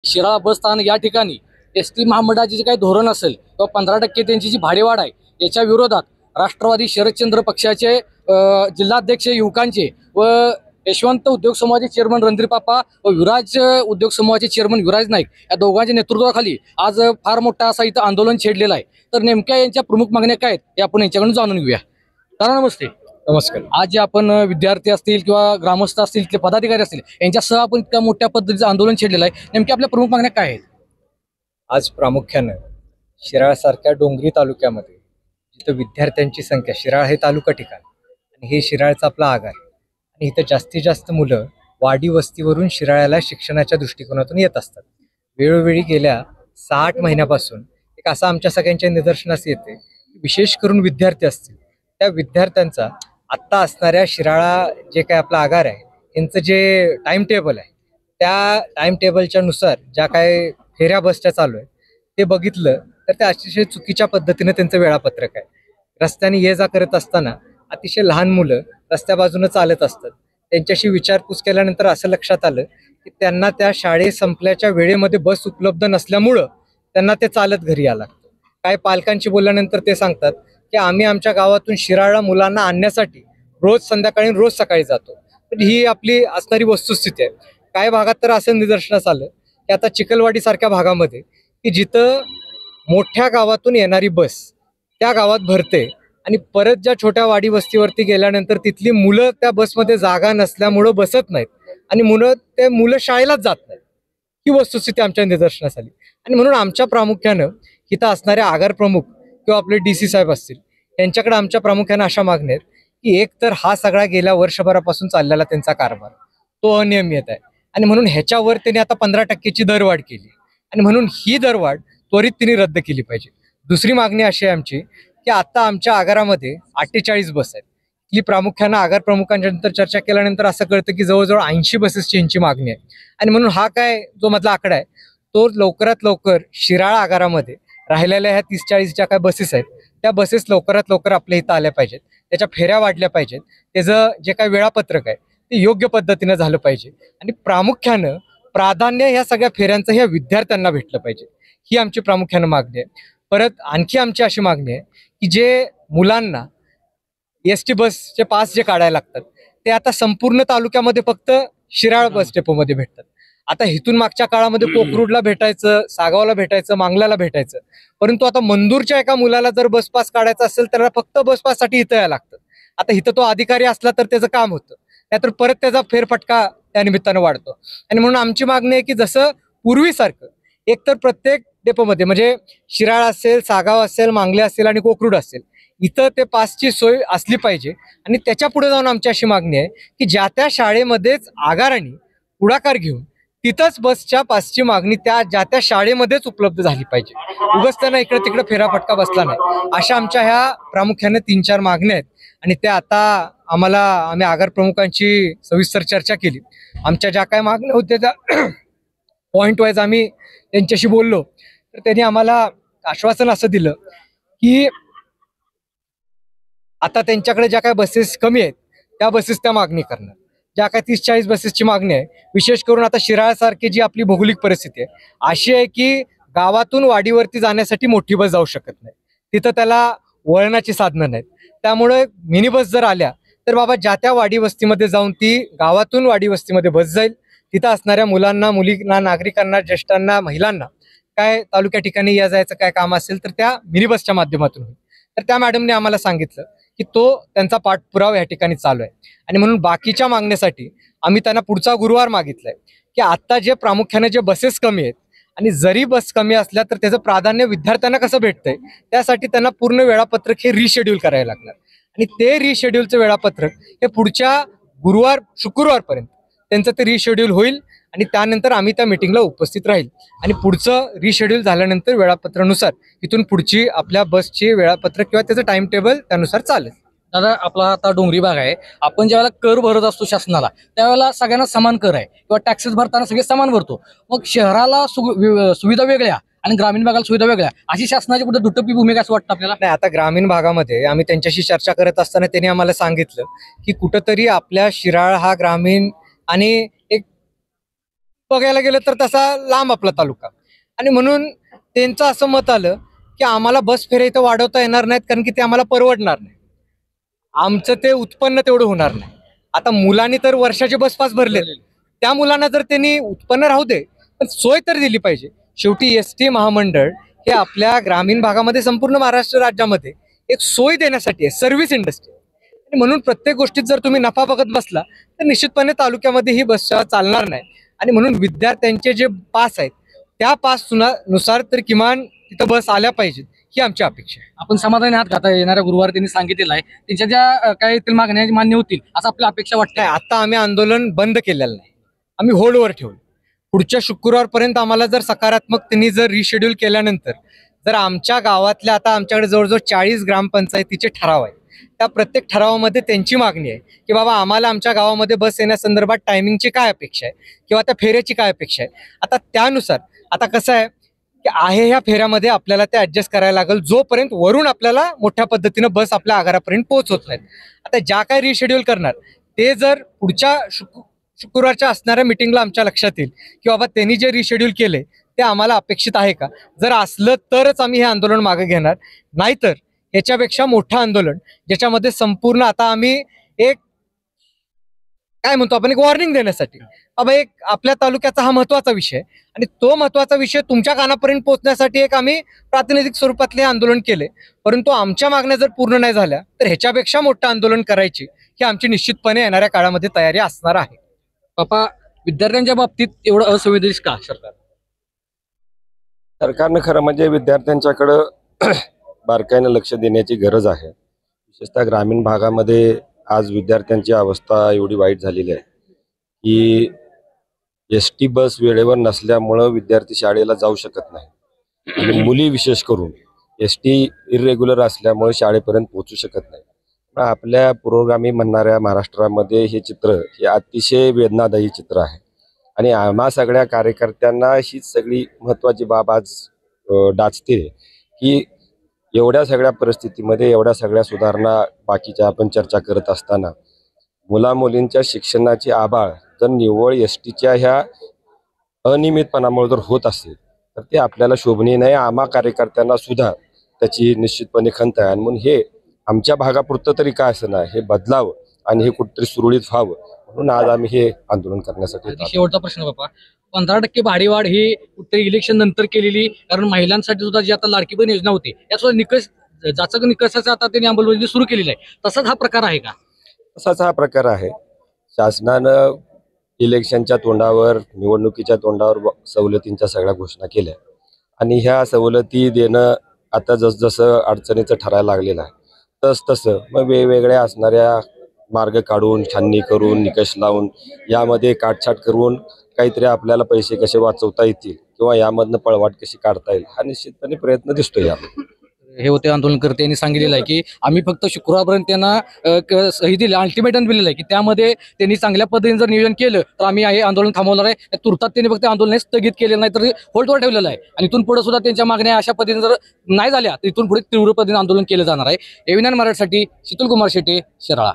शिराळा बस स्थानक या ठिकाणी एसटी महामंडळाचे जे काही धोरण असेल किंवा 15% त्यांची जी भाडेवाढ आहे याच्या विरोधात राष्ट्रवादी शरदचंद्र पक्षाचे जिल्हाध्यक्ष युवकांचे व यशवंत उद्योग समूहाचे चेअरमन रणधीर पापा व विराज उद्योग समूहाचे चेअरमन विराज नाईक या दोघांच्या नेतृत्वाखाली आज फार मोठा असा इथं आंदोलन छेडलेलं आहे। तर नेमक्या यांच्या प्रमुख मागण्या काय आहेत हे आपण यांच्याकडून जाणून घेऊया। दादा नमस्ते। नमस्कार। आज जे आपण विद्यार्थी असतील किंवा ग्रामस्थ असतील किंवा पदाधिकारी असतील यांच्यासह आपण इतक्या मोठ्या पद्धतीचं आंदोलन छेडलेलं आहे, नेमक्या आपल्या प्रमुख मागण्या काय आहेत? आज प्रामुख्यानं शिराळासारख्या डोंगरी तालुक्यामध्ये जिथं विद्यार्थ्यांची संख्या, शिराळ हे तालुका ठिकाण आणि हे शिराळचा आपला आगार आणि इथं जास्तीत जास्त मुलं वाडी वस्तीवरून शिराळ्याला शिक्षणाच्या दृष्टिकोनातून येत असतात। वेळोवेळी गेल्या 60 महिन्यापासून एक असं आमच्या सगळ्यांच्या निदर्शनास येते, विशेष करून विद्यार्थी असतील त्या विद्यार्थ्यांचा आत्ता असणाऱ्या शिराळा जे काय आपला आगार आहे यांचं जे टाइम टेबल आहे त्या टाइम टेबलच्या नुसार ज्या काय फेऱ्या बसच्या चालू आहे ते बघितलं तर ते अतिशय चुकीच्या पद्धतीने त्यांचं वेळापत्रक आहे। रस्त्याने ये जा करत असताना अतिशय लहान मुलं रस्त्या बाजूने चालत असतात। त्यांच्याशी विचारपूस केल्यानंतर असं लक्षात आलं की त्यांना त्या शाळे संपल्याच्या वेळेमध्ये बस उपलब्ध नसल्यामुळं त्यांना ते चालत घरी यावं लागतं। काय पालकांशी बोलल्यानंतर ते सांगतात की आम्ही आमच्या गावातून शिराळा मुलांना आणण्यासाठी रोज संध्याकाळी रोज सकाळी जातो। तर ही आपली असणारी वस्तुस्थिती आहे। काही भागात तर असं निदर्शनास आलं की आता चिखलवाडी सारख्या भागामध्ये की जिथं मोठ्या गावातून येणारी बस त्या गावात भरते आणि परत ज्या छोट्या वाडी वस्तीवरती गेल्यानंतर तिथली मुलं त्या बसमध्ये जागा नसल्यामुळं बसत नाहीत आणि मुलं शाळेलाच जात नाहीत। ही वस्तुस्थिती आमच्या निदर्शनास आली आणि म्हणून आमच्या प्रामुख्यानं इथं असणारे आगार प्रमुख किंवा आपले DC साहेब असतील यांच्याकडे आमच्या प्रामुख्यानं अशा मागण्या आहेत की एक तर हा सगळा गेल्या वर्षभरापासून चाललेला त्यांचा कारभार तो अनियमित आहे आणि म्हणून ह्याच्यावर त्यांनी आता 15%ची दरवाढ केली आणि म्हणून ही दरवाढ त्वरित तिने रद्द केली पाहिजे। दुसरी मागणी अशी आहे आमची की आता आमच्या आगारामध्ये 48 बस आहेत। ही प्रामुख्यानं आगार प्रमुखांच्या नंतर चर्चा केल्यानंतर असं कळतं की जवळजवळ 80 बसेसची यांची मागणी आहे आणि म्हणून हा काय जो मधला आकडा आहे तो लवकरात लवकर शिराळा आगारामध्ये राहिलेल्या ह्या 30-40 ज्या काय बसेस आहेत त्या बसेस लवकरात लवकर आपल्या इथं आल्या पाहिजेत, त्याच्या फेऱ्या वाढल्या पाहिजेत, त्याचं जे काही वेळापत्रक आहे ते योग्य पद्धतीनं झालं पाहिजे आणि प्रामुख्यानं प्राधान्य ह्या सगळ्या फेऱ्यांचं ह्या विद्यार्थ्यांना भेटलं पाहिजे। ही आमची प्रामुख्यानं मागणी आहे। परत आणखी आमची अशी मागणी आहे की जे मुलांना ST बसचे पास जे काढायला लागतात ते आता संपूर्ण तालुक्यामध्ये फक्त शिराळ बस डेपोमध्ये भेटतात। आता इथून मागच्या काळामध्ये कोकरूडला भेटायचं, सागावला भेटायचं, मांगल्याला भेटायचं, परंतु आता मंदूरच्या एका मुलाला जर बस पास काढायचा असेल त्याला फक्त बस पाससाठी इथं यायला लागतं। आता इथं तो अधिकारी असला तर त्याचं काम होतं, नाहीतर परत त्याचा फेरफटका त्या निमित्तानं वाढतो आणि म्हणून आमची मागणी आहे की जसं पूर्वीसारखं एकतर प्रत्येक डेपोमध्ये म्हणजे शिराळ असेल, सागाव असेल, मांगले असेल आणि कोकरूड असेल इथं ते पासची सोय असली पाहिजे आणि त्याच्या पुढे जाऊन आमची अशी मागणी आहे की ज्या त्या शाळेमध्येच आगारांनी पुढाकार घेऊन तिथंच बसच्या पासची मागणी ज्या त्या शाळेमध्येच उपलब्ध झाली पाहिजे। उगाच त्यांना इकडे तिकडे फेराफटका बसला नाही। अशा आमच्या ह्या प्रामुख्याने 3-4 मागण्या आहेत आणि त्या आता आम्ही आगार प्रमुखांची सविस्तर चर्चा केली। आमच्या ज्या काय मागण्या होत्या त्या पॉइंट वाईज आम्ही त्यांच्याशी बोललो तर त्यांनी आम्हाला आश्वासन असं दिलं की आता त्यांच्याकडे ज्या काही बसेस कमी आहेत त्या बसेस त्या मागणी करणार। ज्या काही 30-40 बसेसची मागणी आहे, विशेष करून आता शिराळासारखी जी आपली भौगोलिक परिस्थिती आहे अशी आहे की गावातून वाडीवरती जाण्यासाठी मोठी बस जाऊ शकत नाही, तिथं त्याला वळणाची साधनं नाहीत। त्यामुळे मिनी बस जर आल्या तर बाबा ज्या त्या वाडी वस्तीमध्ये जाऊन ती गावातून वाडी वस्तीमध्ये बस जाईल, तिथं असणाऱ्या मुलांना, मुलींना, नागरिकांना, ज्येष्ठांना, महिलांना काय तालुक्या ठिकाणी या जायचं काय काम असेल तर त्या मिनी बसच्या माध्यमातून होईल। तर त्या मॅडमने आम्हाला सांगितलं की तो त्यांचा पाठपुरावा या ठिकाणी चालू आहे आणि म्हणून बाकीच्या मागण्यासाठी आम्ही त्यांना पुढचा गुरुवार मागितलाय की आता जे प्रामुख्याने जे बसेस कमी आहेत आणि जरी बस कमी असल्या तर त्याचं प्राधान्य विद्यार्थ्यांना कसं भेटतंय त्यासाठी त्यांना पूर्ण वेळापत्रक हे रिशेड्यूल करायला लागणार आणि ते रिशेड्यूलचं वेळापत्रक हे पुढच्या शुक्रवारपर्यंत त्यांचं ते रिशेड्यूल होईल आणि त्यानंतर आम्ही त्या मीटिंगला उपस्थित राहील आणि पुढचं रिशेड्यूल झाल्यानंतर वेळापत्रानुसार इथून पुढची आपल्या बसची वेळापत्रक किंवा त्याचं टाइम टेबल त्यानुसार चालेल। दादा आपला आता डोंगरी भाग आहे, आपण ज्यावेळेला कर भरत असतो शासनाला त्यावेळेला सगळ्यांना समान कर आहे किंवा टॅक्सेस भरताना सगळे समान भरतो, मग शहराला सुविधा वेगळ्या आणि ग्रामीण भागाला सुविधा वेगळ्या, अशी शासनाची कुठे दुटप्पी भूमिका असं वाटतं आपल्याला? नाही, आता ग्रामीण भागामध्ये आम्ही त्यांच्याशी चर्चा करत असताना त्यांनी आम्हाला सांगितलं की कुठंतरी आपल्या शिराळ हा ग्रामीण आणि एक बघायला गेलं तर तसा लांब आपला तालुका, आणि म्हणून त्यांचं असं मत आलं की आम्हाला बस फेऱ्या इथं वाढवता येणार नाहीत, कारण की ते आम्हाला परवडणार नाही, आमचं ते उत्पन्न तेवढं होणार नाही. आता मुलांनी तर वर्षाचे बस पास भरले, त्या मुलांना जर त्यांनी उत्पन्न राहू दे पण सोय तर दिली पाहिजे. शेवटी एस.टी. महामंडळ हे आपल्या ग्रामीण भागामध्ये, संपूर्ण महाराष्ट्र राज्यामध्ये एक सोय देण्यासाठी आहे, सर्व्हिस इंडस्ट्री. आणि म्हणून प्रत्येक गोष्टीत जर तुम्ही नफा बघत बसला तर निश्चितपणे तालुक्यामध्ये ही बस सेवा चालणार नाही. आणि म्हणून विद्यार्थ्यांचे जे पास आहेत त्या पास नुसार तर किमान तिथं बस आल्या पाहिजेत, ही आमची अपेक्षा आहे. आपण समाधानी आहात का? आता येणाऱ्या गुरुवारी त्यांनी सांगितलेलं आहे त्यांच्या ज्या काही येथील मागण्या मान्य होतील असं आपल्या अपेक्षा वाटते. नाही, आता आम्ही आंदोलन बंद केलेलं नाही, आम्ही होल्डवर ठेवलं. पुढच्या शुक्रवारपर्यंत आम्हाला जर सकारात्मक त्यांनी जर रिशेड्यूल केल्यानंतर जर आमच्या गावातल्या, आता आमच्याकडे जवळजवळ 40 ग्रामपंचायतीचे ठराव आहे, त्या प्रत्येक ठरावामध्ये त्यांची मागणी आहे की बाबा आम्हाला आमच्या गावामध्ये बस येण्यासंदर्भात टायमिंगची काय अपेक्षा आहे किंवा त्या फेऱ्याची काय अपेक्षा आहे. आता त्यानुसार आता कसं आहे की ह्या फेऱ्यामध्ये आपल्याला ते ऍडजस्ट करायला लागेल जोपर्यंत वरून आपल्याला मोठ्या पद्धतीनं बस आपल्या आगारापर्यंत पोहोचवत नाहीत. आता ज्या काय रिशेड्यूल करणार ते जर पुढच्या शुक्रवारच्या असणाऱ्या मिटिंगला आमच्या लक्षात येईल की बाबा त्यांनी जे रिशेड्यूल केले ते आम्हाला अपेक्षित आहे का. जर असलं तरच आम्ही हे आंदोलन मागे घेणार, नाहीतर याच्यापेक्षा मोठं आंदोलन ज्याच्यामध्ये संपूर्ण, आता आम्ही एक काय म्हणतो आपण, एक वॉर्निंग देण्यासाठी, बाबा एक आपल्या तालुक्याचा हा महत्वाचा विषय आहे आणि तो महत्वाचा विषय तुमच्या कानापर्यंत पोहोचण्यासाठी एक आम्ही प्रातिनिधिक स्वरूपातले आंदोलन केले. परंतु आमच्या मागण्या जर पूर्ण नाही झाल्या तर ह्याच्यापेक्षा मोठं आंदोलन करायची ही आमची निश्चितपणे येणाऱ्या काळामध्ये तयारी असणार आहे. बापा, विद्यार्थ्यांच्या बाबतीत एवढं असंवेदनशील का सरकारनं खरं म्हणजे विद्यार्थ्यांच्याकडं बारकाईनं लक्ष देण्याची गरज आहे. विशेषतः ग्रामीण भागामध्ये आज विद्यार्थ्यांची अवस्था एवढी वाईट झालेली आहे की एस.टी. बस वेळेवर नसल्यामुळं विद्यार्थी शाळेला जाऊ शकत नाही आणि मुली विशेष करून एस.टी. इरेग्युलर असल्यामुळे शाळेपर्यंत पोहोचू शकत नाही. पण आपल्या पुरोगामी म्हणणाऱ्या महाराष्ट्रामध्ये हे चित्र हे अतिशय वेदनादायी चित्र आहे आणि आम्हा सगळ्या कार्यकर्त्यांना हीच सगळी महत्त्वाची बाब आज डाचते की एवढ्या सगळ्या परिस्थितीमध्ये एवढ्या सगळ्या सुधारणा बाकीच्या आपण चर्चा करत असताना मुलामुलींच्या शिक्षणाची आबाळ जर निव्वळ एस.टीच्या ह्या अनियमितपणामुळे जर होत असेल तर ते आपल्याला शोभनीय नाही. आम्हा कार्यकर्त्यांना सुद्धा त्याची निश्चितपणे खंत आहे आणि म्हणून हे आमच्या भागापुरतं तरी काय असं नाही, हे बदलावं आणि हे कुठेतरी सुरळीत व्हावं म्हणून आज आम्ही हे आंदोलन करण्यासाठी. शेवटचा प्रश्न बापा, 15% भाडेवाढ ही कुठे इलेक्शन नंतर केलेली, कारण महिलांसाठी सुद्धा जी आता लाडकी बहीण योजना होती याचा निकष, ज्याचा निकषाचा आता त्यांनी अंमलबजावणी सुरू केलेली आहे, तसाच हा प्रकार आहे का? तसाच हा प्रकार आहे. शासनानं इलेक्शनच्या तोंडावर, निवडणुकीच्या तोंडावर सवलतींच्या सगळ्या घोषणा केल्या आणि ह्या सवलती देणं आता जसजसं अडचणीचं ठरायला लागलेलं आहे तसं मग वेगवेगळ्या असणाऱ्या मार्ग काढून, छाननी करून, निकष लावून, यामध्ये काटछाट करून काहीतरी आपल्याला पैसे कसे वाचवता येतील किंवा यामधनं पळवाट कशी काढता येईल हा निश्चितपणे प्रयत्न दिसतोय यामध्ये. हे होते आंदोलनकर्ते यांनी सांगितलेलं आहे की आम्ही फक्त शुक्रवारपर्यंत त्यांना सही दिली, अल्टिमेटम दिलेलं आहे की त्यामध्ये त्यांनी चांगल्या पद्धतीने जर नियोजन केलं तर आम्ही हे आंदोलन थांबवणार आहे. तुर्तात त्यांनी फक्त आंदोलन स्थगित केलेलं नाही तर होल्डवर ठेवलेलं आहे आणि इथून पुढे सुद्धा त्यांच्या मागण्या अशा पद्धतीने जर नाही झाल्या तर इथून पुढे तीव्र पद्धतीने आंदोलन केलं जाणार आहे. एव्हीएन मराठीसाठी शीतल कुमार शेटे, शिराळा.